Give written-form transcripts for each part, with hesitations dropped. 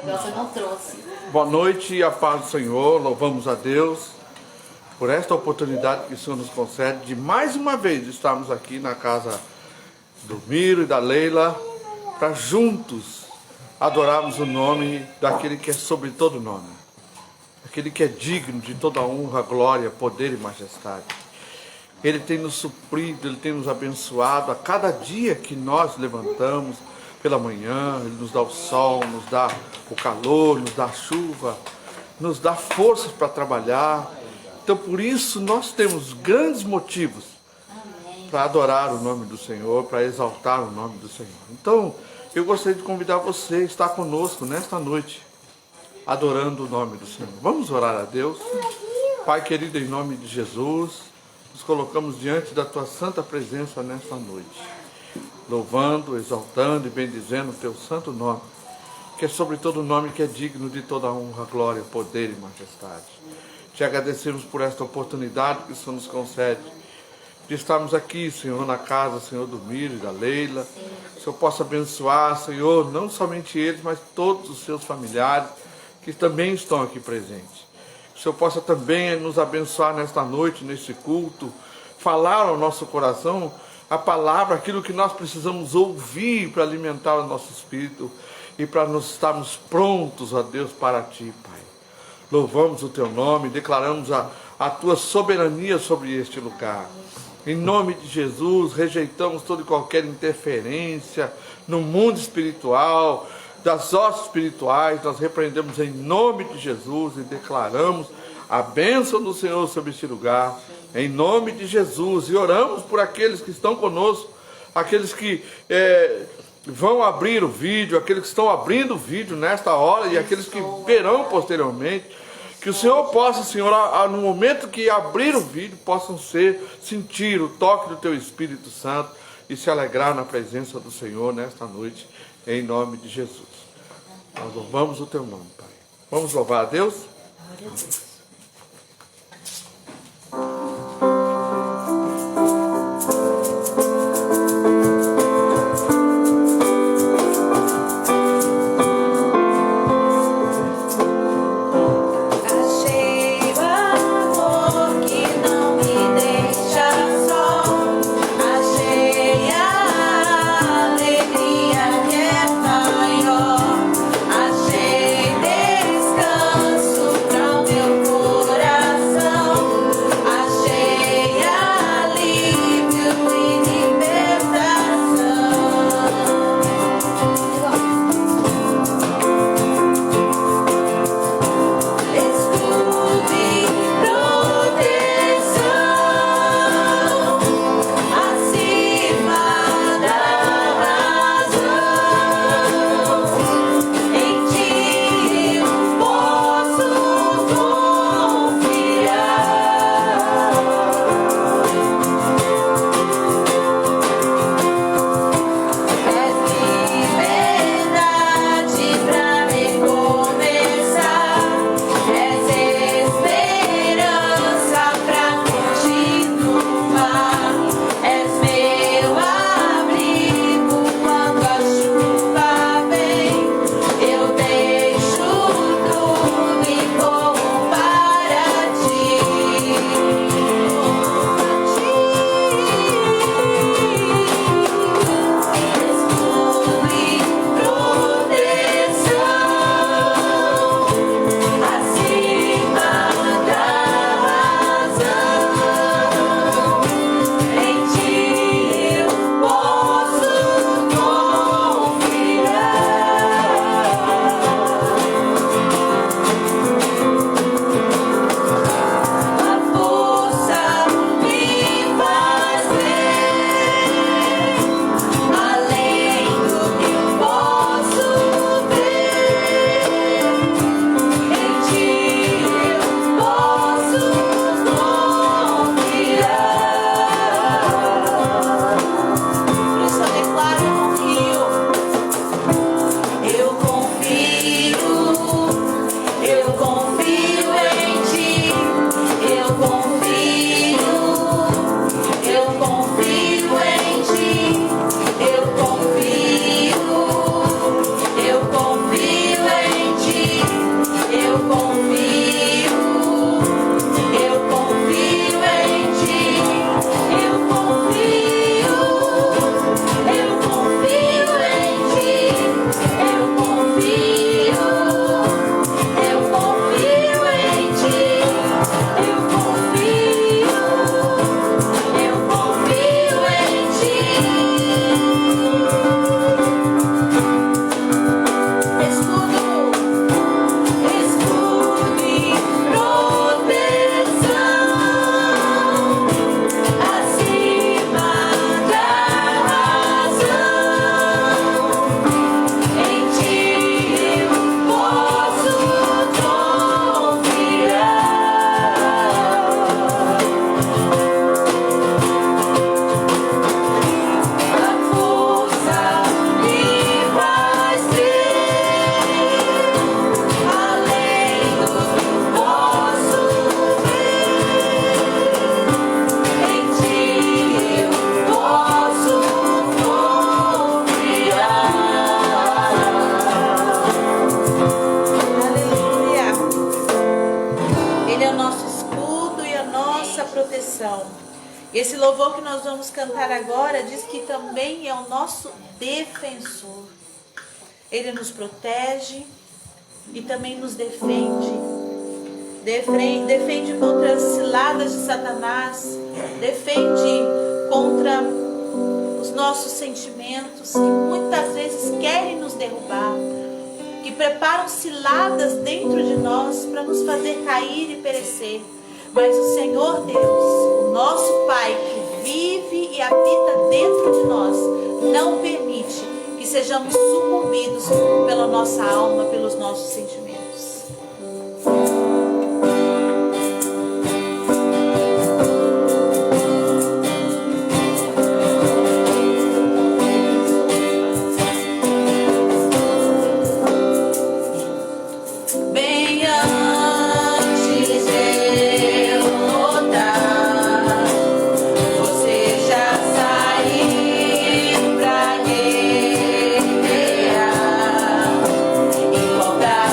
Você não trouxe. Boa noite e a paz do Senhor. Louvamos a Deus por esta oportunidade que o Senhor nos concede de mais uma vez estarmos aqui na casa do Miro e da Leila para juntos adorarmos o nome daquele que é sobre todo nome, aquele que é digno de toda honra, glória, poder e majestade. Ele tem nos suprido, Ele tem nos abençoado a cada dia que nós levantamos pela manhã. Ele nos dá o sol, nos dá o calor, nos dá a chuva, nos dá forças para trabalhar. Então por isso nós temos grandes motivos para adorar o nome do Senhor, para exaltar o nome do Senhor. Então eu gostaria de convidar você a estar conosco nesta noite, adorando o nome do Senhor. Vamos orar a Deus. Pai querido, em nome de Jesus, nos colocamos diante da Tua santa presença nesta noite, louvando, exaltando e bendizendo o Teu santo nome, que é sobre todo nome, que é digno de toda honra, glória, poder e majestade. Te agradecemos por esta oportunidade que o Senhor nos concede de estarmos aqui, Senhor, na casa, Senhor, do Miro e da Leila. Que o Senhor possa abençoar, Senhor, não somente eles, mas todos os seus familiares que também estão aqui presentes. Que o Senhor possa também nos abençoar nesta noite, neste culto, falar ao nosso coração a palavra, aquilo que nós precisamos ouvir para alimentar o nosso espírito e para nós estarmos prontos, ó Deus, para Ti, Pai. Louvamos o Teu nome, declaramos a Tua soberania sobre este lugar. Em nome de Jesus, rejeitamos toda e qualquer interferência no mundo espiritual, das hostes espirituais. Nós repreendemos em nome de Jesus e declaramos a bênção do Senhor sobre este lugar, em nome de Jesus. E oramos por aqueles que estão conosco, aqueles que vão abrir o vídeo, aqueles que estão abrindo o vídeo nesta hora e aqueles que verão posteriormente. Que o Senhor possa, Senhor, no momento que abrir o vídeo, possam sentir o toque do Teu Espírito Santo e se alegrar na presença do Senhor nesta noite, em nome de Jesus. Nós louvamos o Teu nome, Pai. Vamos louvar a Deus? Amém. Meu Esse louvor que nós vamos cantar agora diz que também é o nosso defensor. Ele nos protege e também nos defende. Defende contra as ciladas de Satanás. Defende contra os nossos sentimentos que muitas vezes querem nos derrubar, que preparam ciladas dentro de nós para nos fazer cair e perecer. Mas o Senhor Deus, o nosso Pai que vive e habita dentro de nós, não permite que sejamos sucumbidos pela nossa alma, pelos nossos sentimentos. Encontrar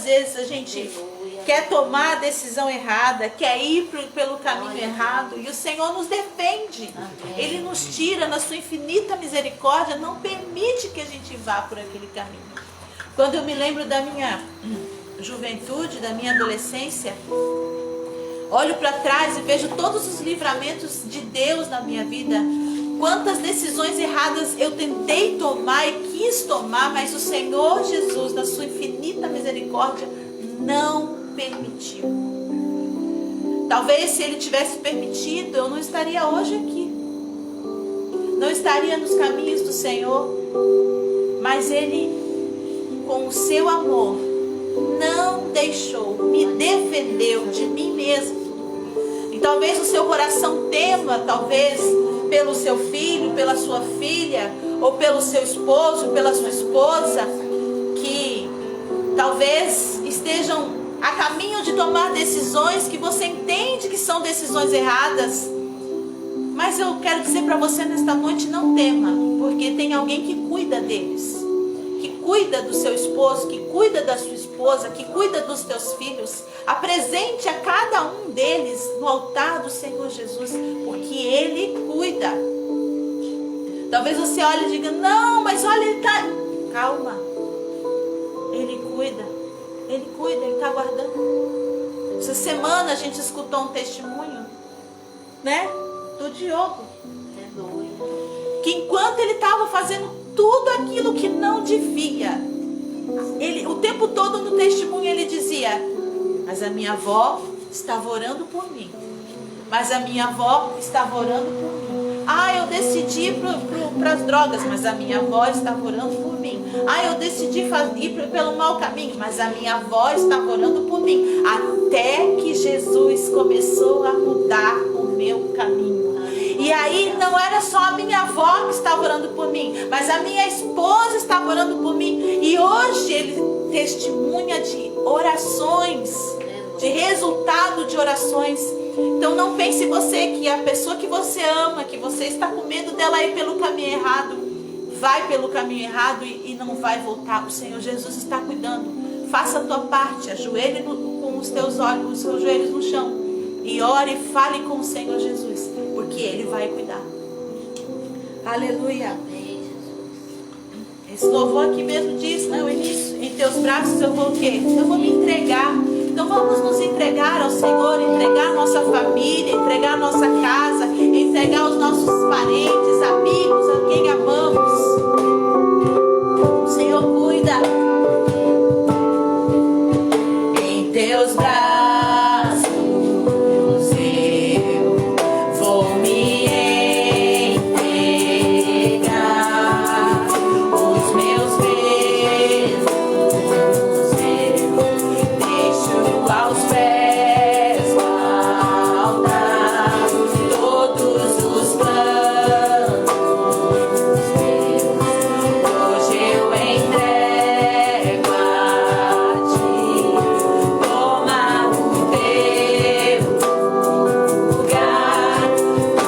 muitas vezes a gente quer tomar a decisão errada, quer ir pelo caminho errado, e o Senhor nos defende. Ele nos tira, na sua infinita misericórdia, não permite que a gente vá por aquele caminho. Quando eu me lembro da minha juventude, da minha adolescência, olho para trás e vejo todos os livramentos de Deus na minha vida. Quantas decisões erradas eu tentei tomar e quis tomar, mas o Senhor Jesus, na sua infinita misericórdia, não permitiu. Talvez se Ele tivesse permitido, eu não estaria hoje aqui. Não estaria nos caminhos do Senhor. Mas Ele, com o seu amor, não deixou, me defendeu de mim mesmo. E talvez o seu coração tema, talvez pelo seu filho, pela sua filha, ou pelo seu esposo, pela sua esposa, que talvez estejam a caminho de tomar decisões que você entende que são decisões erradas. Mas eu quero dizer para você nesta noite, não tema, porque tem alguém que cuida deles, que cuida do seu esposo, que cuida da sua esposa, que cuida dos teus filhos. Apresente a cada um deles no altar do Senhor Jesus, porque Ele cuida. Talvez você olhe e diga, não, mas olha, Ele está... Calma, Ele cuida. Ele cuida, Ele está guardando. Essa semana a gente escutou um testemunho, né? Do Diogo. Que enquanto ele estava fazendo tudo aquilo que não devia, ele, o tempo todo no testemunho ele dizia, mas a minha avó estava orando por mim. Mas a minha avó estava orando por mim. Ah, eu decidi ir para as drogas, mas a minha avó estava orando por mim. Ah, eu decidi ir pelo mau caminho, mas a minha avó estava orando por mim. Até que Jesus começou a mudar o meu caminho. E aí não era só a minha avó que estava orando por mim, mas a minha esposa estava orando por mim. E hoje ele testemunha de orações, de resultado de orações. Então não pense você que a pessoa que você ama, que você está com medo dela ir pelo caminho errado, vai pelo caminho errado e não vai voltar. O Senhor Jesus está cuidando. Faça a tua parte, ajoelhe com os teus olhos, os seus joelhos no chão e ore e fale com o Senhor Jesus, porque Ele vai cuidar. Aleluia. Esse louvor aqui mesmo diz, no início, em teus braços eu vou o quê? Eu vou me entregar. Então vamos nos entregar ao Senhor, entregar a nossa família, entregar a nossa casa, entregar os nossos parentes, amigos, a quem amamos. O Senhor cuida. Em teus braços eu vou me entregar. Os meus medos aos pés do altar, todos os planos meus, hoje eu entrego a ti. Toma o teu lugar,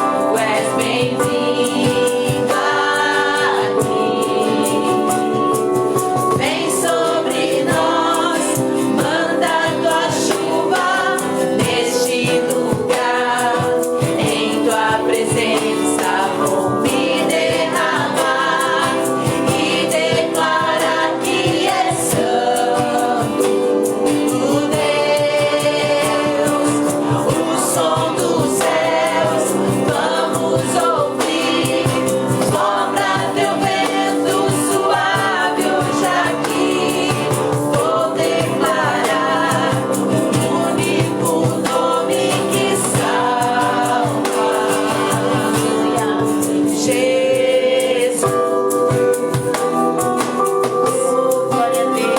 tu és bem-vindo aqui. Vem sobre nós, manda tua chuva neste lugar. Em tua presença vou me derramar e declarar que és santo Deus. O som dos céus vamos ouvir, sopra teu vento suave hoje aqui. Vou declarar o único nome que salva, Jesus. Glória a Deus.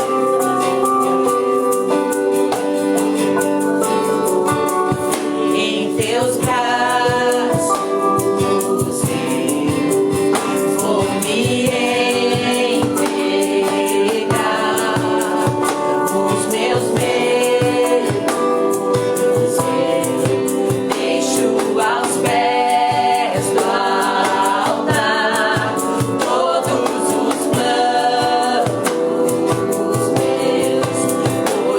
Em teus braços eu vou me entregar. Os meus medos eu deixo aos pés do altar. Todos os planos meus,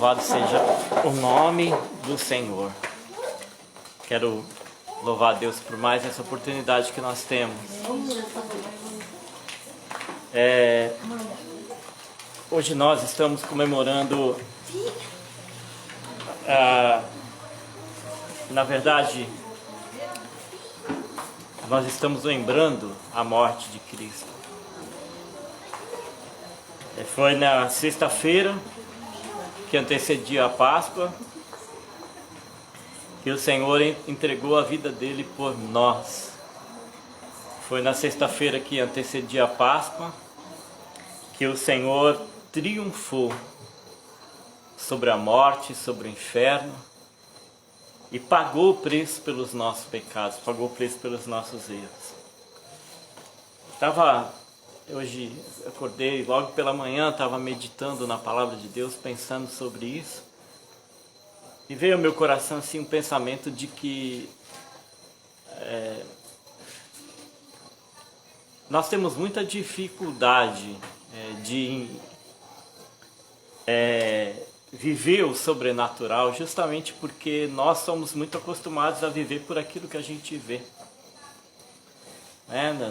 Louvado seja o nome do Senhor. Quero louvar a Deus por mais essa oportunidade que nós temos. Hoje nós estamos comemorando, na verdade, nós estamos lembrando a morte de Cristo. Foi na sexta-feira que antecedia a Páscoa que o Senhor entregou a vida dele por nós. Foi na sexta-feira que antecedia a Páscoa que o Senhor triunfou sobre a morte, sobre o inferno e pagou o preço pelos nossos pecados, pagou o preço pelos nossos erros. Hoje acordei logo pela manhã, estava meditando na palavra de Deus, pensando sobre isso. E veio ao meu coração assim um pensamento de que nós temos muita dificuldade de viver o sobrenatural, justamente porque nós somos muito acostumados a viver por aquilo que a gente vê.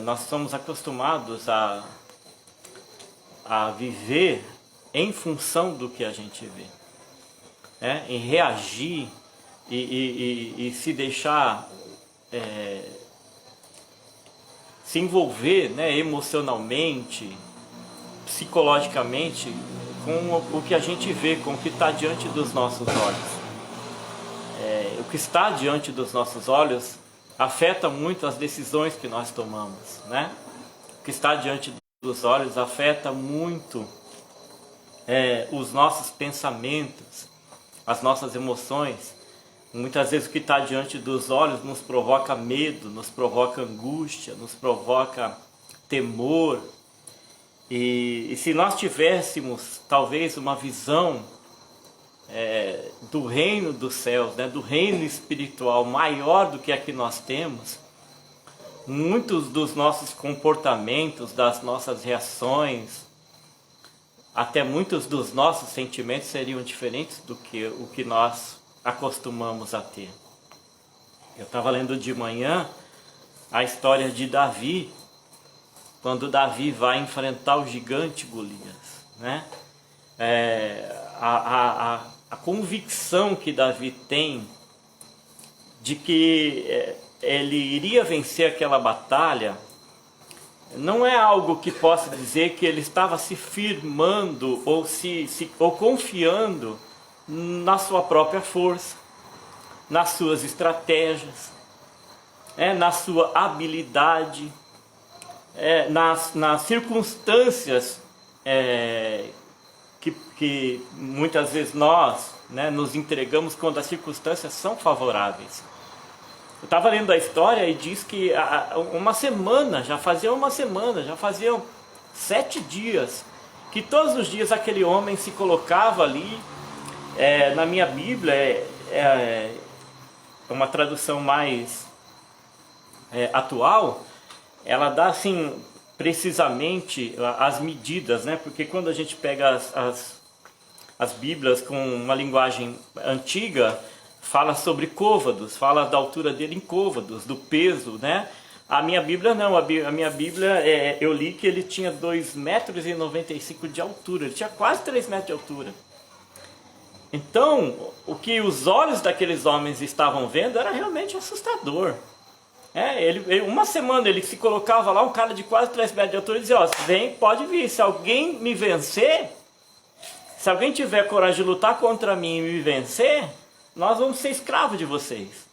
Nós somos acostumados a viver em função do que a gente vê, em reagir e se deixar se envolver, emocionalmente, psicologicamente com o que a gente vê, com o que está diante dos nossos olhos. O que está diante dos nossos olhos afeta muito as decisões que nós tomamos, O que está diante dos olhos afeta muito os nossos pensamentos, as nossas emoções. Muitas vezes o que está diante dos olhos nos provoca medo, nos provoca angústia, nos provoca temor. E se nós tivéssemos talvez uma visão do reino dos céus, do reino espiritual maior do que a que nós temos, muitos dos nossos comportamentos, das nossas reações, até muitos dos nossos sentimentos seriam diferentes do que o que nós acostumamos a ter. Eu estava lendo de manhã a história de Davi, quando Davi vai enfrentar o gigante Golias, a convicção que Davi tem de que ele iria vencer aquela batalha não é algo que possa dizer que ele estava se firmando ou confiando na sua própria força, nas suas estratégias, na sua habilidade, nas circunstâncias que muitas vezes nós nos entregamos quando as circunstâncias são favoráveis. Eu estava lendo a história e diz que já faziam 7 dias, que todos os dias aquele homem se colocava ali. Na minha Bíblia, é uma tradução mais atual, ela dá assim precisamente as medidas, porque quando a gente pega as Bíblias com uma linguagem antiga, fala sobre côvados, fala da altura dele em côvados, do peso, A minha Bíblia não, a minha Bíblia, eu li que ele tinha 2,95 metros de altura, ele tinha quase 3 metros de altura. Então, o que os olhos daqueles homens estavam vendo era realmente assustador. Uma semana ele se colocava lá, um cara de quase 3 metros de altura, e dizia: vem, pode vir, se alguém me vencer, se alguém tiver coragem de lutar contra mim e me vencer, nós vamos ser escravos de vocês.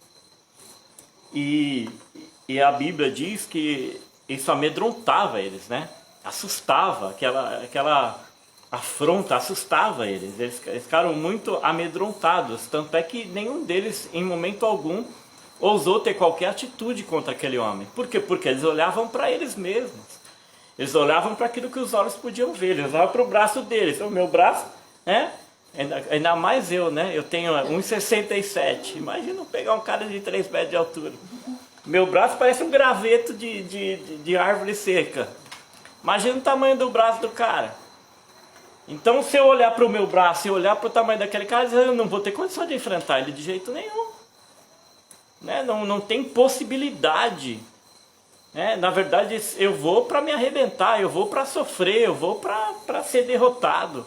E a Bíblia diz que isso amedrontava eles, Assustava, aquela afronta assustava eles. Eles ficaram muito amedrontados, tanto é que nenhum deles, em momento algum, ousou ter qualquer atitude contra aquele homem. Por quê? Porque eles olhavam para eles mesmos. Eles olhavam para aquilo que os olhos podiam ver. Eles olhavam para o braço deles. O meu braço, ainda mais eu, Eu tenho 1,67. Imagina pegar um cara de 3 metros de altura. Meu braço parece um graveto de árvore seca. Imagina o tamanho do braço do cara. Então, se eu olhar para o meu braço e olhar para o tamanho daquele cara, eu não vou ter condição de enfrentar ele de jeito nenhum. Né? Não tem possibilidade. Né? Na verdade, eu vou para me arrebentar, eu vou para sofrer, eu vou para ser derrotado.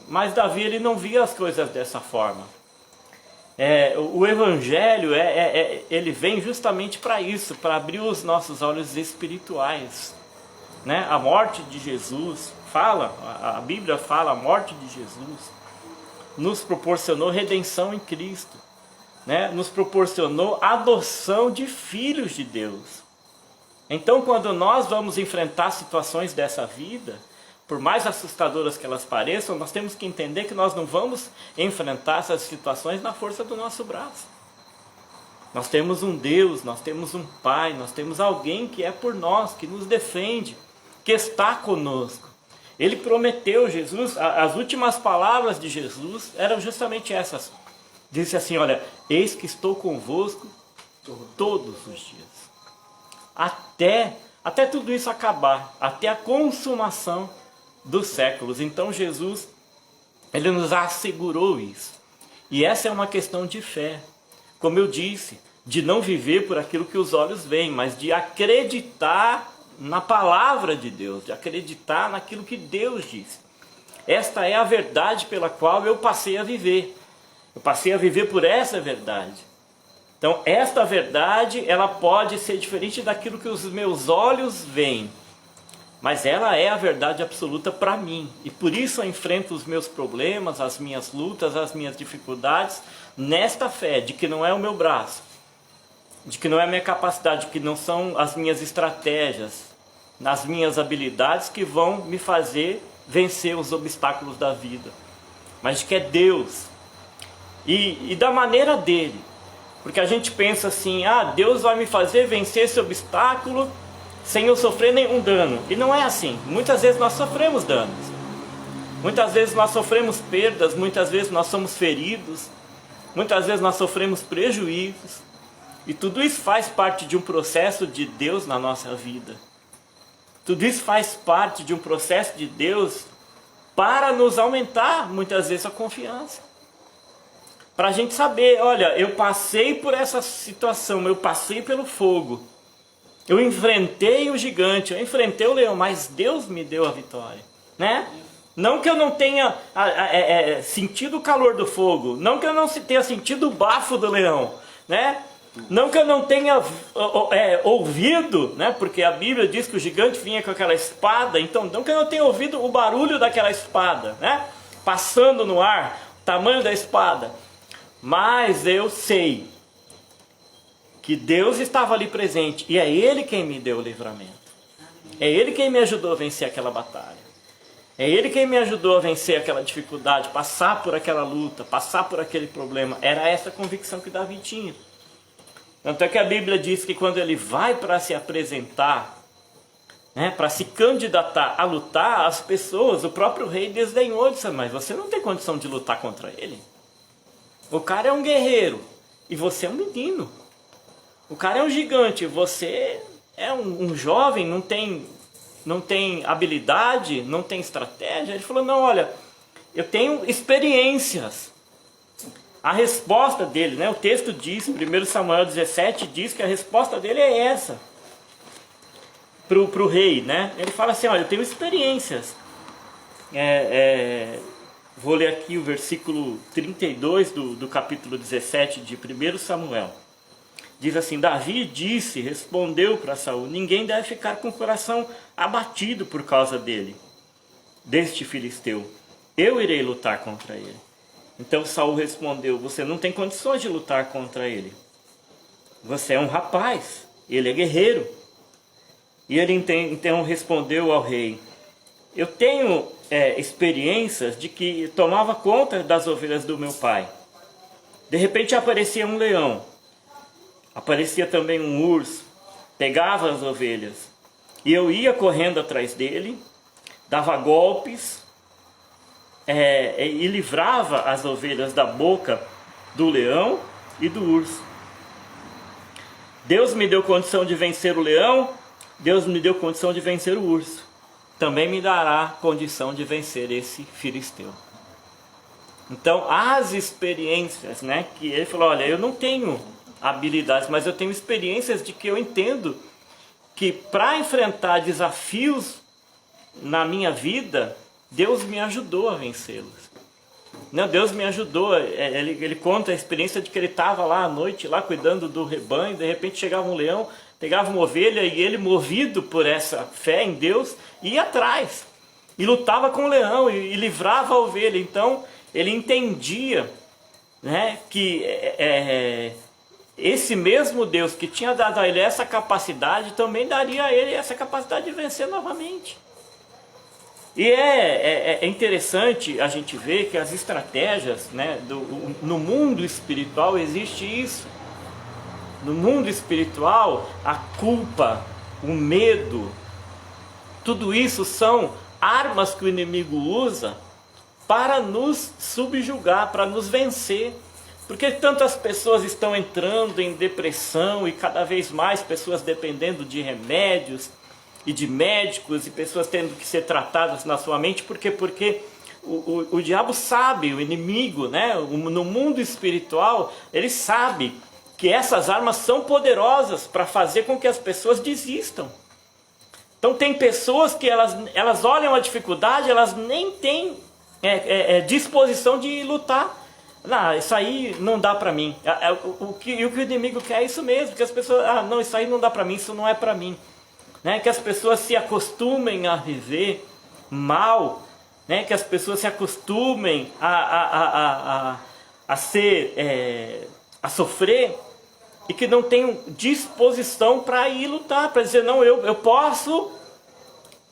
Mas Davi, ele não via as coisas dessa forma. O Evangelho, ele vem justamente para isso, para abrir os nossos olhos espirituais. Né? A morte de Jesus, a Bíblia fala, a morte de Jesus nos proporcionou redenção em Cristo. Né? Nos proporcionou adoção de filhos de Deus. Então, quando nós vamos enfrentar situações dessa vida, por mais assustadoras que elas pareçam, nós temos que entender que nós não vamos enfrentar essas situações na força do nosso braço. Nós temos um Deus, nós temos um Pai, nós temos alguém que é por nós, que nos defende, que está conosco. Ele prometeu, Jesus, as últimas palavras de Jesus eram justamente essas. Disse assim, olha, eis que estou convosco todos os dias. Até tudo isso acabar, até a consumação dos séculos. Então Jesus, ele nos assegurou isso. E essa é uma questão de fé. Como eu disse, de não viver por aquilo que os olhos veem, mas de acreditar na palavra de Deus, de acreditar naquilo que Deus disse. Esta é a verdade pela qual eu passei a viver. Eu passei a viver por essa verdade. Então, esta verdade, ela pode ser diferente daquilo que os meus olhos veem. Mas ela é a verdade absoluta para mim. E por isso eu enfrento os meus problemas, as minhas lutas, as minhas dificuldades, nesta fé de que não é o meu braço, de que não é a minha capacidade, de que não são as minhas estratégias, as minhas habilidades que vão me fazer vencer os obstáculos da vida. Mas de que é Deus. E da maneira dele. Porque a gente pensa assim, Deus vai me fazer vencer esse obstáculo sem eu sofrer nenhum dano. E não é assim. Muitas vezes nós sofremos danos. Muitas vezes nós sofremos perdas, muitas vezes nós somos feridos, muitas vezes nós sofremos prejuízos. E tudo isso faz parte de um processo de Deus na nossa vida. Tudo isso faz parte de um processo de Deus para nos aumentar, muitas vezes, a confiança. Para a gente saber, olha, eu passei por essa situação, eu passei pelo fogo. Eu enfrentei o gigante, eu enfrentei o leão, mas Deus me deu a vitória. Né? Não que eu não tenha sentido o calor do fogo, não que eu não tenha sentido o bafo do leão, né? Não que eu não tenha ouvido, né? Porque a Bíblia diz que o gigante vinha com aquela espada, então não que eu não tenha ouvido o barulho daquela espada, né? Passando no ar, o tamanho da espada. Mas eu sei que Deus estava ali presente e é Ele quem me deu o livramento. É Ele quem me ajudou a vencer aquela batalha. É Ele quem me ajudou a vencer aquela dificuldade, passar por aquela luta, passar por aquele problema. Era essa convicção que Davi tinha. Tanto é que a Bíblia diz que quando ele vai para se apresentar, né, para se candidatar a lutar, as pessoas, o próprio rei desdenhou, disse, mas você não tem condição de lutar contra ele. O cara é um guerreiro e você é um menino. O cara é um gigante, você é um jovem, não tem habilidade, não tem estratégia. Ele falou, não, olha, eu tenho experiências. A resposta dele, né, o texto diz, 1 Samuel 17, diz que a resposta dele é essa. Para o rei, né? Ele fala assim, olha, eu tenho experiências. Vou ler aqui o versículo 32 do capítulo 17 de 1 Samuel. Diz assim, Davi respondeu para Saul, ninguém deve ficar com o coração abatido por causa deste filisteu. Eu irei lutar contra ele. Então Saul respondeu, você não tem condições de lutar contra ele. Você é um rapaz, ele é guerreiro. E ele então respondeu ao rei, eu tenho experiências de que tomava conta das ovelhas do meu pai. De repente aparecia um leão, aparecia também um urso, pegava as ovelhas. E eu ia correndo atrás dele, dava golpes e livrava as ovelhas da boca do leão e do urso. Deus me deu condição de vencer o leão, Deus me deu condição de vencer o urso. também me dará condição de vencer esse filisteu. Então, as experiências, né, que ele falou, olha, eu não tenho habilidades, mas eu tenho experiências de que eu entendo que para enfrentar desafios na minha vida, Deus me ajudou a vencê-los. Não, Deus me ajudou. Ele conta a experiência de que ele estava lá à noite, lá cuidando do rebanho, de repente chegava um leão, pegava uma ovelha e ele, movido por essa fé em Deus, ia atrás e lutava com o leão e livrava a ovelha. Então ele entendia, né, que esse mesmo Deus que tinha dado a ele essa capacidade também daria a ele essa capacidade de vencer novamente. E é interessante a gente ver que as estratégias, né, no mundo espiritual existe isso. No mundo espiritual, a culpa, o medo, tudo isso são armas que o inimigo usa para nos subjugar, para nos vencer. Porque tantas pessoas estão entrando em depressão e cada vez mais pessoas dependendo de remédios e de médicos e pessoas tendo que ser tratadas na sua mente. Porque o diabo sabe, o inimigo, né, no mundo espiritual, ele sabe que essas armas são poderosas para fazer com que as pessoas desistam. Então tem pessoas que elas olham a dificuldade, elas nem têm disposição de lutar. Não, isso aí não dá para mim. O que o inimigo quer é isso mesmo, que as pessoas, não, isso aí não dá para mim, isso não é para mim. Né? Que as pessoas se acostumem a viver mal, né? Que as pessoas se acostumem a sofrer e que não tenham disposição para ir lutar, para dizer, não, eu posso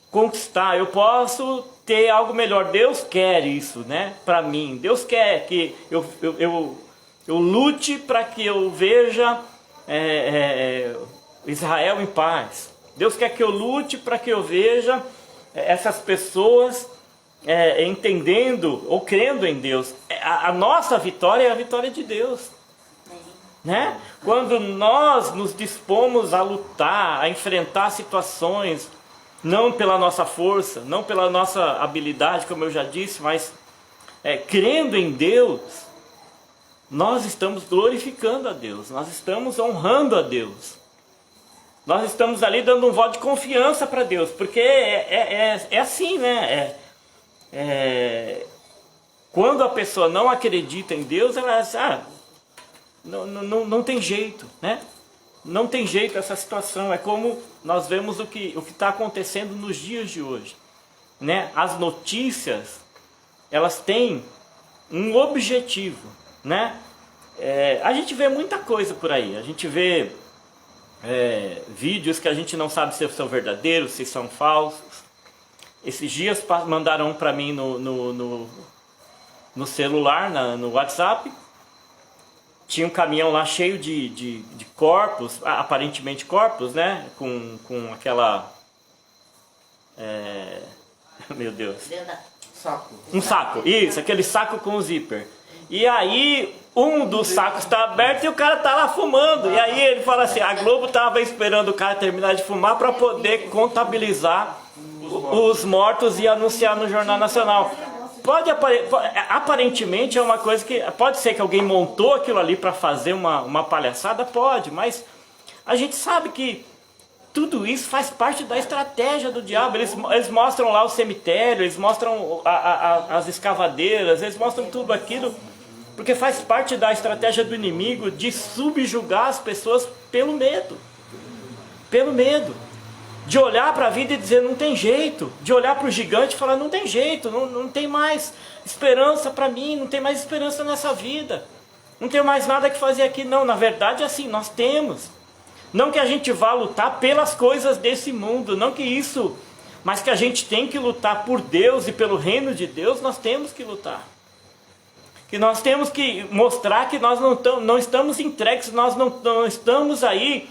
conquistar, eu posso ter algo melhor. Deus quer isso, né, para mim. Deus quer que eu lute para que eu veja Israel em paz. Deus quer que eu lute para que eu veja essas pessoas entendendo ou crendo em Deus. A nossa vitória é a vitória de Deus. Né? Quando nós nos dispomos a lutar, a enfrentar situações, não pela nossa força, não pela nossa habilidade, como eu já disse, mas crendo em Deus, nós estamos glorificando a Deus, nós estamos honrando a Deus. Nós estamos ali dando um voto de confiança para Deus, porque é assim, né? Quando a pessoa não acredita em Deus, ela diz, não tem jeito, né? Não tem jeito essa situação. É como nós vemos o que está acontecendo nos dias de hoje, né? As notícias, elas têm um objetivo, né? A gente vê muita coisa por aí. A gente vê vídeos que a gente não sabe se são verdadeiros, se são falsos. Esses dias mandaram para mim no celular, no WhatsApp. Tinha um caminhão lá cheio de corpos, aparentemente corpos, né? Com aquela... meu Deus. Saco. Um saco, isso, aquele saco com zíper. E aí, um dos sacos está aberto e o cara tá lá fumando. E aí ele fala assim, a Globo tava esperando o cara terminar de fumar para poder contabilizar os mortos e anunciar no Jornal Nacional. Aparentemente é uma coisa que... Pode ser que alguém montou aquilo ali para fazer uma palhaçada? Pode, mas a gente sabe que tudo isso faz parte da estratégia do diabo. Eles mostram lá o cemitério, eles mostram as escavadeiras, eles mostram tudo aquilo, porque faz parte da estratégia do inimigo de subjugar as pessoas pelo medo. Pelo medo. De olhar para a vida e dizer, não tem jeito. De olhar para o gigante e falar, não tem jeito, não tem mais esperança para mim, não tem mais esperança nessa vida. Não tenho mais nada que fazer aqui. Não, na verdade, assim, nós temos. Não que a gente vá lutar pelas coisas desse mundo, não que isso, mas que a gente tem que lutar por Deus e pelo reino de Deus, nós temos que lutar. Que nós temos que mostrar que nós não estamos entregues, nós não estamos aí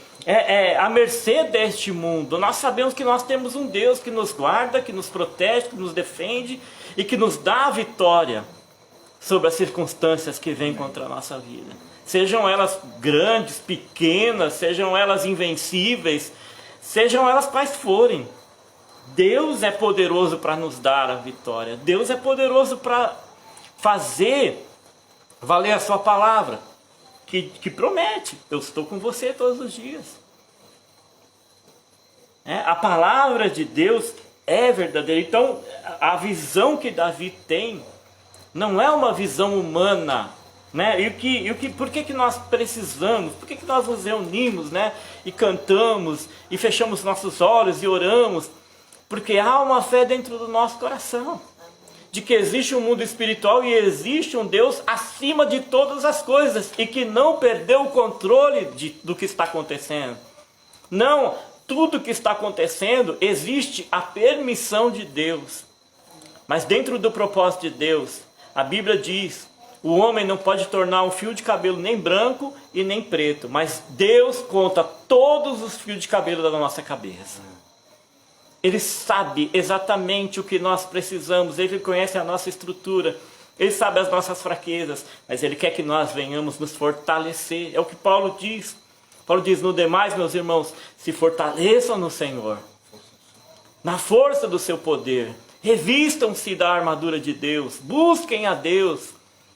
à mercê deste mundo. Nós sabemos que nós temos um Deus que nos guarda, que nos protege, que nos defende e que nos dá a vitória sobre as circunstâncias que vêm contra a nossa vida. Sejam elas grandes, pequenas, sejam elas invencíveis, sejam elas quais forem. Deus é poderoso para nos dar a vitória. Deus é poderoso para fazer valer a sua palavra, que promete: eu estou com você todos os dias. A palavra de Deus é verdadeira. Então, a visão que Davi tem não é uma visão humana, né? Por que nós precisamos, por que nós nos reunimos, né? E cantamos, e fechamos nossos olhos e oramos? Porque há uma fé dentro do nosso coração, de que existe um mundo espiritual e existe um Deus acima de todas as coisas, e que não perdeu o controle do que está acontecendo. Não, tudo que está acontecendo, existe a permissão de Deus. Mas dentro do propósito de Deus, a Bíblia diz: o homem não pode tornar um fio de cabelo nem branco e nem preto, mas Deus conta todos os fios de cabelo da nossa cabeça. Ele sabe exatamente o que nós precisamos, Ele conhece a nossa estrutura, Ele sabe as nossas fraquezas, mas Ele quer que nós venhamos nos fortalecer. É o que Paulo diz. Paulo diz: no demais, meus irmãos, se fortaleçam no Senhor, na força do seu poder, revistam-se da armadura de Deus, busquem a Deus,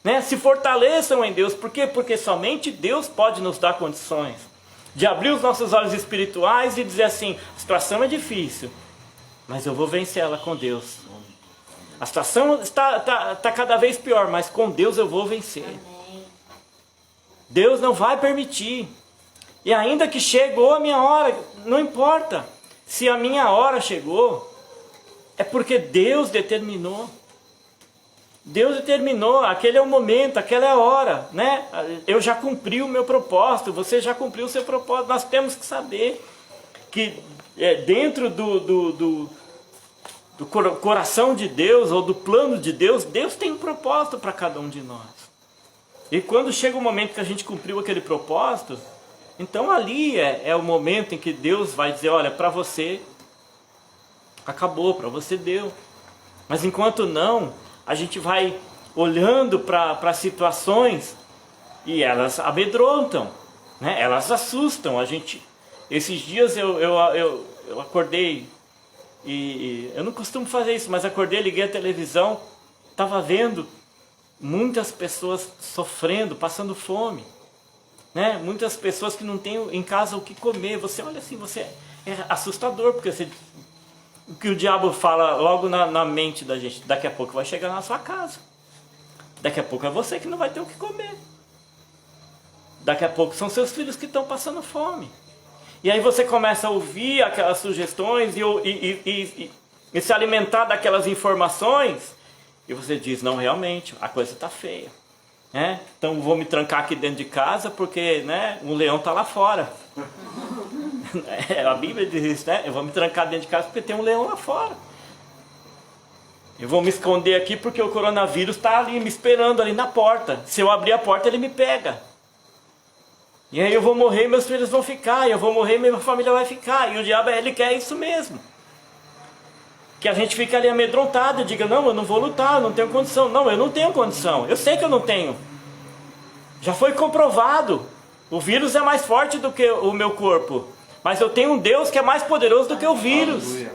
né? Se fortaleçam em Deus. Por quê? Porque somente Deus pode nos dar condições de abrir os nossos olhos espirituais e dizer assim: a situação é difícil, mas eu vou vencer ela com Deus. A situação está cada vez pior, mas com Deus eu vou vencer. Deus não vai permitir. E ainda que chegou a minha hora, não importa. Se a minha hora chegou, é porque Deus determinou. Deus determinou, aquele é o momento, aquela é a hora, né? Eu já cumpri o meu propósito, você já cumpriu o seu propósito. Nós temos que saber que dentro do coração de Deus, ou do plano de Deus, Deus tem um propósito para cada um de nós. E quando chega o momento que a gente cumpriu aquele propósito, então ali é o momento em que Deus vai dizer: olha, para você acabou, para você deu. Mas enquanto não, a gente vai olhando para situações e elas amedrontam, né? Elas assustam a gente. Esses dias eu acordei, e eu não costumo fazer isso, mas acordei, liguei a televisão, estava vendo muitas pessoas sofrendo, passando fome, né? Muitas pessoas que não têm em casa o que comer. Você olha assim, é assustador, porque o que o diabo fala logo na mente da gente: daqui a pouco vai chegar na sua casa, daqui a pouco é você que não vai ter o que comer, daqui a pouco são seus filhos que estão passando fome. E aí você começa a ouvir aquelas sugestões e se alimentar daquelas informações, e você diz: não, realmente, a coisa está feia, né? Então vou me trancar aqui dentro de casa, porque, né, um leão está lá fora. A Bíblia diz isso, né? Eu vou me trancar dentro de casa porque tem um leão lá fora. Eu vou me esconder aqui porque o coronavírus está ali me esperando ali na porta. Se eu abrir a porta, ele me pega. E aí eu vou morrer e meus filhos vão ficar. E eu vou morrer e minha família vai ficar. E o diabo, ele quer isso mesmo. Que a gente fique ali amedrontado e diga: não, eu não vou lutar, eu não tenho condição. Não, eu não tenho condição. Eu sei que eu não tenho. Já foi comprovado. O vírus é mais forte do que o meu corpo. Mas eu tenho um Deus que é mais poderoso do que o vírus.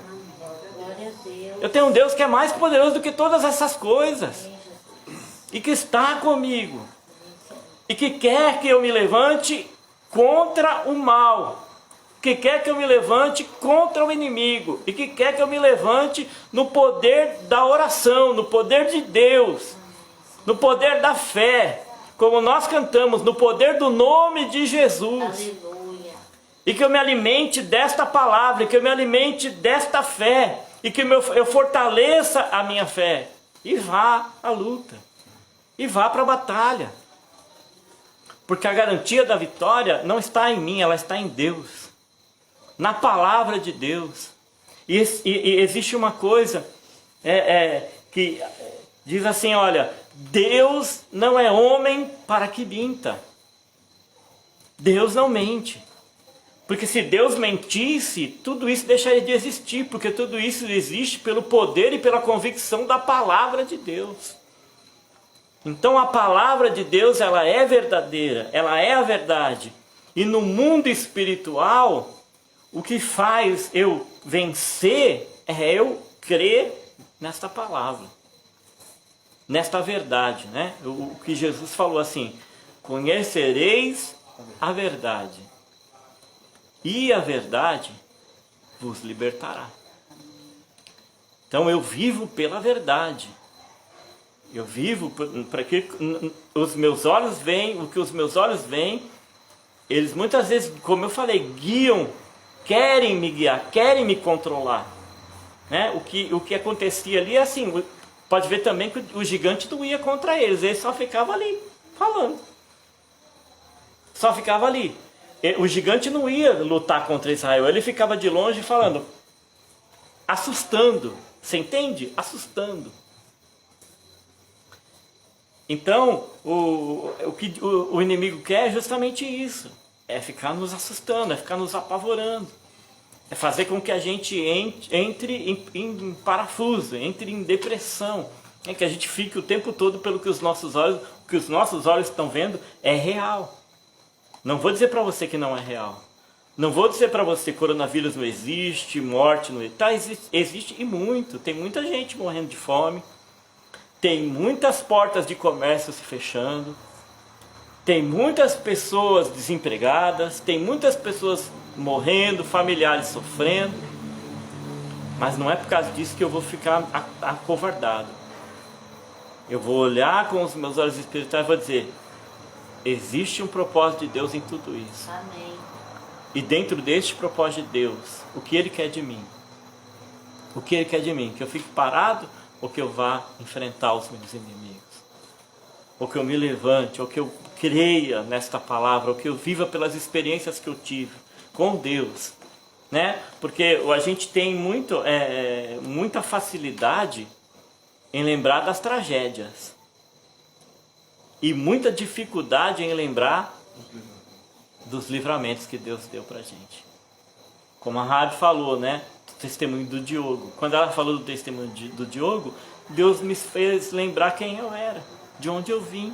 Eu tenho um Deus que é mais poderoso do que todas essas coisas. E que está comigo. E que quer que eu me levante contra o mal. Que quer que eu me levante contra o inimigo. E que quer que eu me levante no poder da oração, no poder de Deus, no poder da fé. Como nós cantamos, no poder do nome de Jesus. Aleluia. E que eu me alimente desta palavra, que eu me alimente desta fé, e que eu fortaleça a minha fé, e vá à luta, e vá para a batalha. Porque a garantia da vitória não está em mim, ela está em Deus, na palavra de Deus. E existe uma coisa que diz assim: olha, Deus não é homem para que minta. Deus não mente. Porque se Deus mentisse, tudo isso deixaria de existir, porque tudo isso existe pelo poder e pela convicção da palavra de Deus. Então a palavra de Deus, ela é verdadeira, ela é a verdade. E no mundo espiritual, o que faz eu vencer é eu crer nesta palavra, nesta verdade, né? O que Jesus falou assim: conhecereis a verdade, e a verdade vos libertará. Então eu vivo pela verdade. Eu vivo para que os meus olhos veem, o que os meus olhos veem. Eles muitas vezes, como eu falei, guiam, querem me guiar, querem me controlar, né? O que acontecia ali é assim, pode ver também que o gigante não ia contra eles, ele só ficava ali falando. Só ficava ali. O gigante não ia lutar contra Israel, ele ficava de longe falando, assustando. Você entende? Assustando. Então, o que o inimigo quer é justamente isso. É ficar nos assustando, é ficar nos apavorando. É fazer com que a gente entre em parafuso, entre em depressão. É que a gente fique o tempo todo pelo que os nossos olhos estão vendo é real. Não vou dizer para você que não é real. Não vou dizer para você que coronavírus não existe, morte não existe. Tá, existe e muito. Tem muita gente morrendo de fome. Tem muitas portas de comércio se fechando. Tem muitas pessoas desempregadas. Tem muitas pessoas morrendo, familiares sofrendo. Mas não é por causa disso que eu vou ficar acovardado. Eu vou olhar com os meus olhos espirituais e vou dizer: existe um propósito de Deus em tudo isso. Amém. E dentro deste propósito de Deus, o que Ele quer de mim? O que Ele quer de mim? Que eu fique parado ou que eu vá enfrentar os meus inimigos? Ou que eu me levante, ou que eu creia nesta palavra, ou que eu viva pelas experiências que eu tive com Deus, né? Porque a gente tem muita facilidade em lembrar das tragédias e muita dificuldade em lembrar dos livramentos que Deus deu pra gente. Como a Rabi falou, né? O testemunho do Diogo. Quando ela falou do testemunho do Diogo, Deus me fez lembrar quem eu era, de onde eu vim,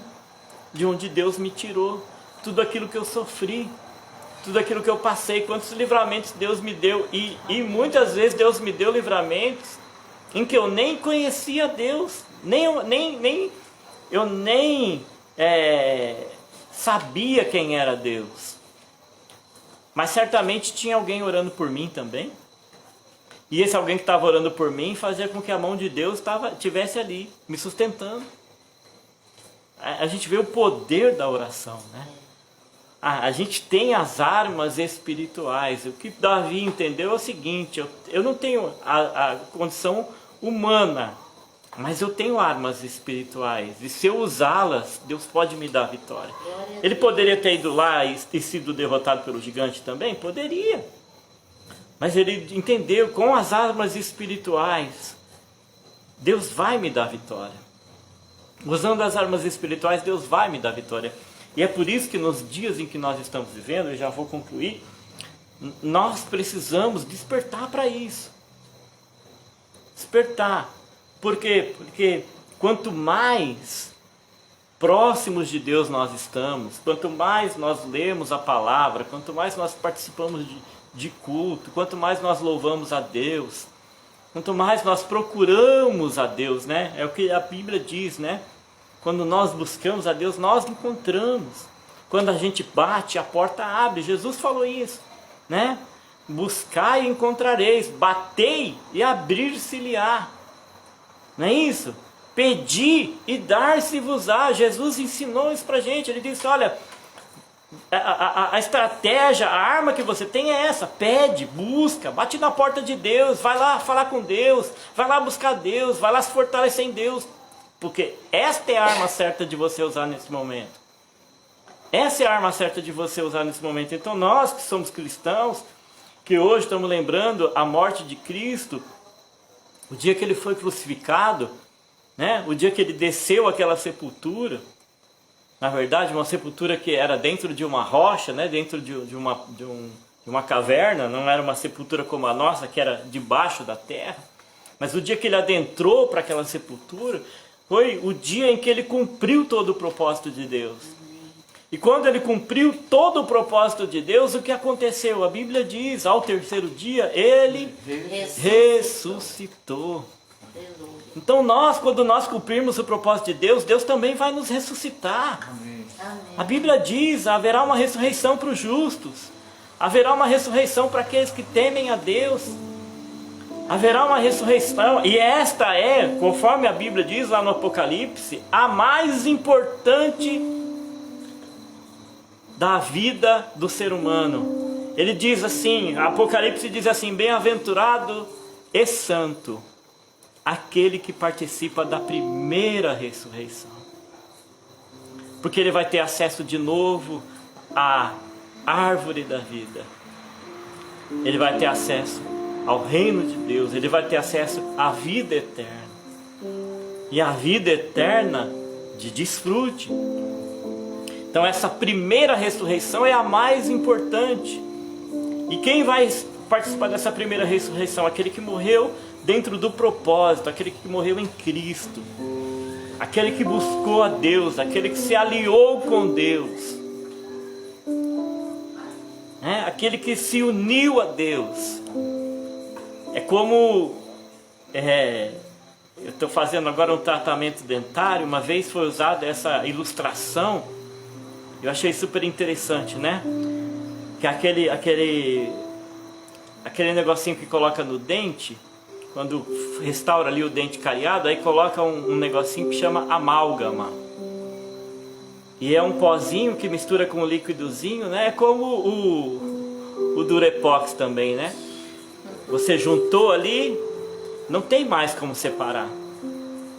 de onde Deus me tirou, tudo aquilo que eu sofri, tudo aquilo que eu passei, quantos livramentos Deus me deu. E muitas vezes Deus me deu livramentos em que eu nem conhecia Deus, eu nem sabia quem era Deus. Mas certamente tinha alguém orando por mim também. E esse alguém que estava orando por mim fazia com que a mão de Deus estivesse ali, me sustentando. A gente vê o poder da oração, né? A gente tem as armas espirituais. O que Davi entendeu é o seguinte: eu não tenho a condição humana, mas eu tenho armas espirituais. E se eu usá-las, Deus pode me dar vitória. Ele poderia ter ido lá e sido derrotado pelo gigante também? Poderia. Mas ele entendeu, com as armas espirituais, Deus vai me dar vitória. Usando as armas espirituais, Deus vai me dar vitória. E é por isso que nos dias em que nós estamos vivendo, eu já vou concluir, nós precisamos despertar para isso. Despertar. Por quê? Porque quanto mais próximos de Deus nós estamos, quanto mais nós lemos a palavra, quanto mais nós participamos de culto, quanto mais nós louvamos a Deus, quanto mais nós procuramos a Deus, né? É o que a Bíblia diz, né? Quando nós buscamos a Deus, nós encontramos. Quando a gente bate, a porta abre. Jesus falou isso, né? Buscai e encontrareis, batei e abrir-se-lhe-á. Não é isso? Pedi e dar-se-vos-á. Jesus ensinou isso pra gente. Ele disse: olha, a estratégia, a arma que você tem é essa: pede, busca, bate na porta de Deus, vai lá falar com Deus, vai lá buscar Deus, vai lá se fortalecer em Deus, porque esta é a arma certa de você usar nesse momento. Essa é a arma certa de você usar nesse momento. Então nós que somos cristãos, que hoje estamos lembrando a morte de Cristo, o dia que ele foi crucificado, né? O dia que ele desceu àquela sepultura, na verdade uma sepultura que era dentro de uma rocha, né? Dentro de uma caverna, não era uma sepultura como a nossa, que era debaixo da terra. Mas o dia que ele adentrou para aquela sepultura, foi o dia em que ele cumpriu todo o propósito de Deus. E quando ele cumpriu todo o propósito de Deus, o que aconteceu? A Bíblia diz, ao terceiro dia, ele ressuscitou. Então quando nós cumprirmos o propósito de Deus, Deus também vai nos ressuscitar. Amém. A Bíblia diz, haverá uma ressurreição para os justos. Haverá uma ressurreição para aqueles que temem a Deus. Haverá uma ressurreição, e esta é, conforme a Bíblia diz lá no Apocalipse, a mais importante da vida do ser humano. Ele diz assim, Apocalipse diz assim, bem-aventurado e santo aquele que participa da primeira ressurreição. Porque ele vai ter acesso de novo à árvore da vida. Ele vai ter acesso ao reino de Deus. Ele vai ter acesso à vida eterna. E a vida eterna de desfrute. Então essa primeira ressurreição é a mais importante. E quem vai participar dessa primeira ressurreição? Aquele que morreu dentro do propósito, aquele que morreu em Cristo, aquele que buscou a Deus, aquele que se aliou com Deus, aquele que se uniu a Deus. É como eu estou fazendo agora um tratamento dentário. Uma vez foi usada essa ilustração, eu achei super interessante, né? Que aquele negocinho que coloca no dente, quando restaura ali o dente cariado, aí coloca um negocinho que chama amálgama. E é um pozinho que mistura com um líquidozinho, né? É como o Durepox também, né? Você juntou ali, não tem mais como separar,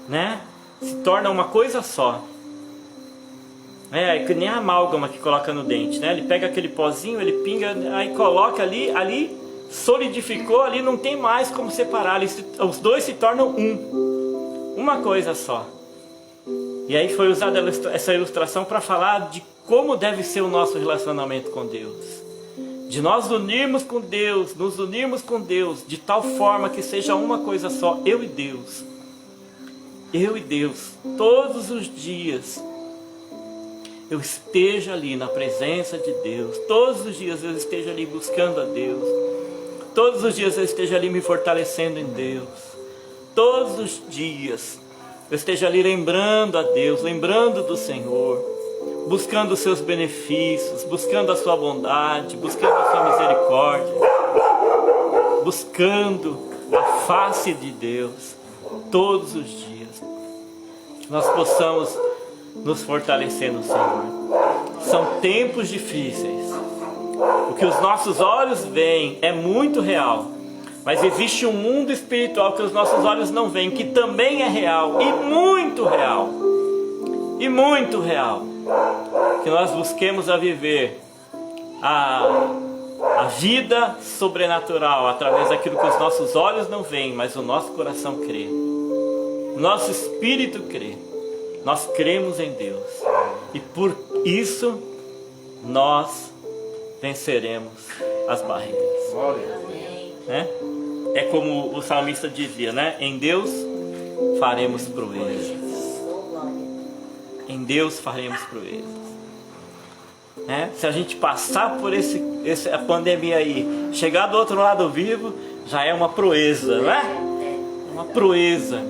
né? Se torna uma coisa só. É que nem a amálgama que coloca no dente, né? Ele pega aquele pozinho, ele pinga, aí coloca ali solidificou, ali não tem mais como separar, os dois se tornam uma coisa só. E aí foi usada essa ilustração para falar de como deve ser o nosso relacionamento com Deus. De nós nos unirmos com Deus, de tal forma que seja uma coisa só, eu e Deus. Eu e Deus, todos os dias, eu esteja ali na presença de Deus, todos os dias eu esteja ali buscando a Deus, todos os dias eu esteja ali me fortalecendo em Deus, todos os dias eu esteja ali lembrando a Deus, lembrando do Senhor, buscando os seus benefícios, buscando a sua bondade, buscando a sua misericórdia, buscando a face de Deus todos os dias. Nós possamos nos fortalecer no Senhor. São tempos difíceis. O que os nossos olhos veem é muito real, mas existe um mundo espiritual que os nossos olhos não veem, que também é real e muito real. E muito real. Que nós busquemos a viver a vida sobrenatural através daquilo que os nossos olhos não veem, mas o nosso coração crê. O nosso espírito crê. Nós cremos em Deus. E por isso nós venceremos as barreiras. Né? É como o salmista dizia, né? Em Deus faremos proezas. Em Deus faremos proezas. Se a gente passar por essa pandemia aí, chegar do outro lado vivo, já é uma proeza, né? Uma proeza.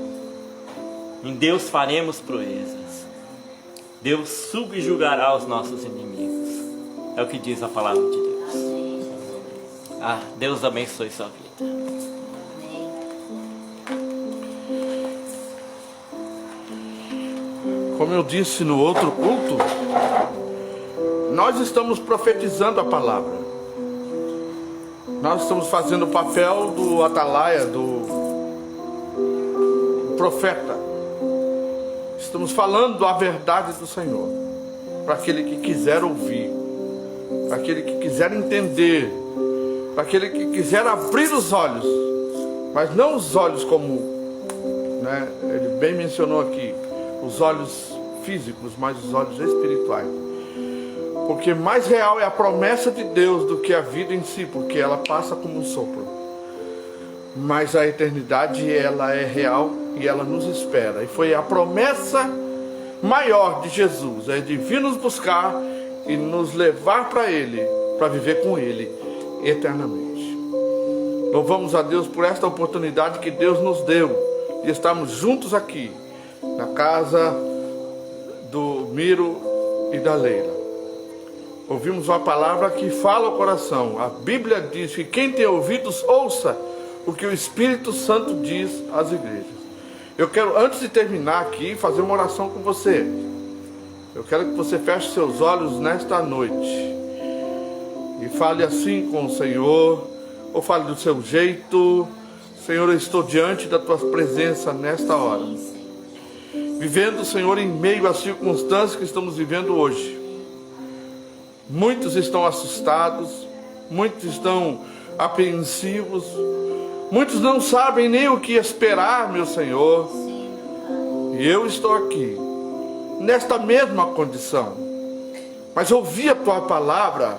Em Deus faremos proezas. Deus subjugará os nossos inimigos. É o que diz a palavra de Deus. Deus abençoe sua vida. Como eu disse no outro culto, nós estamos profetizando a palavra. Nós estamos fazendo o papel do atalaia, do profeta. Estamos falando a verdade do Senhor para aquele que quiser ouvir, para aquele que quiser entender, para aquele que quiser abrir os olhos, mas não os olhos como, né, ele bem mencionou aqui, os olhos físicos, mas os olhos espirituais. Porque mais real é a promessa de Deus do que a vida em si, porque ela passa como um sopro. Mas a eternidade, ela é real e ela nos espera. E foi a promessa maior de Jesus, é de vir nos buscar e nos levar para Ele, para viver com Ele eternamente. Louvamos a Deus por esta oportunidade que Deus nos deu de estarmos juntos aqui na casa do Miro e da Leila. Ouvimos uma palavra que fala ao coração. A Bíblia diz que quem tem ouvidos, ouça o que o Espírito Santo diz às igrejas. Eu quero, antes de terminar aqui, fazer uma oração com você. Eu quero que você feche seus olhos nesta noite e fale assim com o Senhor, ou fale do seu jeito. Senhor, eu estou diante da tua presença nesta hora, vivendo, Senhor, em meio às circunstâncias que estamos vivendo hoje. Muitos estão assustados, muitos estão apreensivos, muitos não sabem nem o que esperar, meu Senhor. E eu estou aqui, nesta mesma condição, mas ouvi a tua palavra,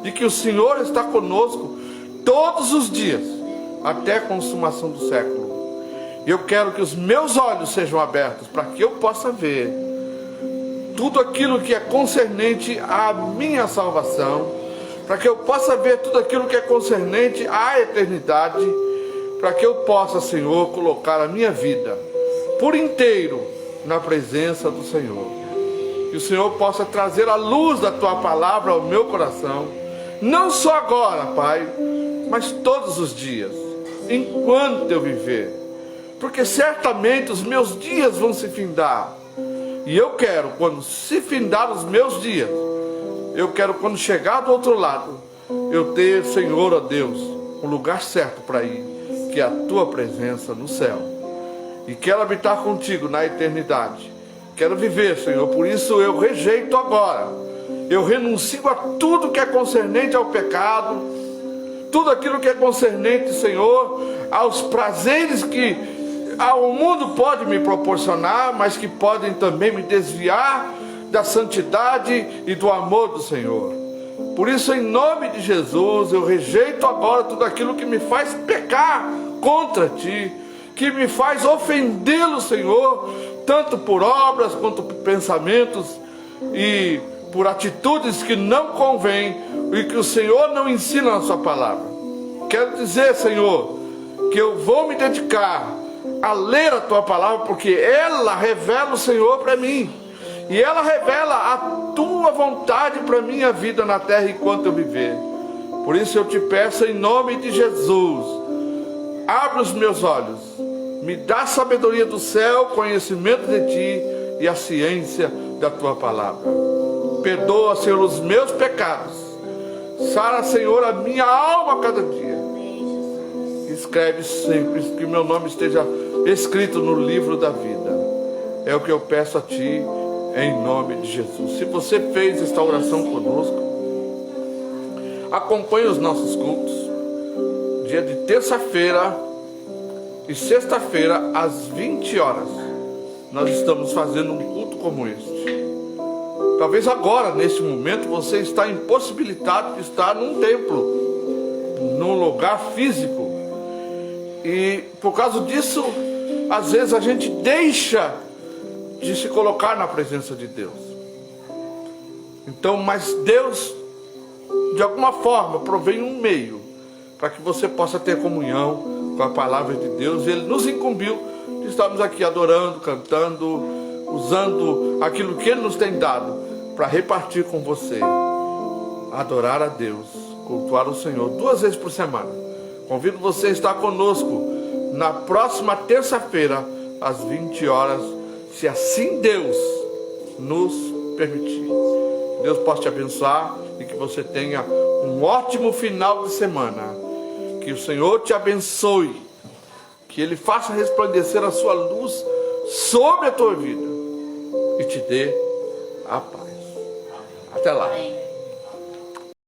de que o Senhor está conosco todos os dias, até a consumação do século. E eu quero que os meus olhos sejam abertos, para que eu possa ver tudo aquilo que é concernente à minha salvação, para que eu possa ver tudo aquilo que é concernente à eternidade, para que eu possa, Senhor, colocar a minha vida por inteiro na presença do Senhor. Que o Senhor possa trazer a luz da tua palavra ao meu coração, não só agora, Pai, mas todos os dias, enquanto eu viver, porque certamente os meus dias vão se findar. E eu quero, quando se findar os meus dias, eu quero, quando chegar do outro lado, eu ter, Senhor, ó Deus, um lugar certo para ir, que é a tua presença no céu. E quero habitar contigo na eternidade. Quero viver, Senhor, por isso eu rejeito agora. Eu renuncio a tudo que é concernente ao pecado, tudo aquilo que é concernente, Senhor, aos prazeres que o mundo pode me proporcionar, mas que podem também me desviar da santidade e do amor do Senhor. Por isso, em nome de Jesus, eu rejeito agora tudo aquilo que me faz pecar contra Ti, que me faz ofendê-lo, Senhor, tanto por obras quanto por pensamentos e por atitudes que não convêm e que o Senhor não ensina na sua palavra. Quero dizer, Senhor, que eu vou me dedicar a ler a tua palavra, porque ela revela o Senhor para mim, e ela revela a tua vontade para a minha vida na terra enquanto eu viver. Por isso eu te peço, em nome de Jesus, abre os meus olhos, me dá sabedoria do céu, conhecimento de ti e a ciência da tua palavra. Perdoa, Senhor, os meus pecados, sara, Senhor, a minha alma a cada dia. Escreve sempre que meu nome esteja escrito no livro da vida. É o que eu peço a Ti, em nome de Jesus. Se você fez esta oração conosco, acompanhe os nossos cultos. Dia de terça-feira e sexta-feira, às 20 horas, nós estamos fazendo um culto como este. Talvez agora, neste momento, você está impossibilitado de estar num templo, num lugar físico. E por causa disso, às vezes a gente deixa de se colocar na presença de Deus. Então, mas Deus, de alguma forma, provém um meio para que você possa ter comunhão com a palavra de Deus. Ele nos incumbiu de estarmos aqui adorando, cantando, usando aquilo que Ele nos tem dado para repartir com você. Adorar a Deus, cultuar o Senhor 2 vezes por semana. Convido você a estar conosco na próxima terça-feira, às 20 horas, se assim Deus nos permitir. Deus possa te abençoar e que você tenha um ótimo final de semana. Que o Senhor te abençoe, que Ele faça resplandecer a sua luz sobre a tua vida e te dê a paz. Até lá.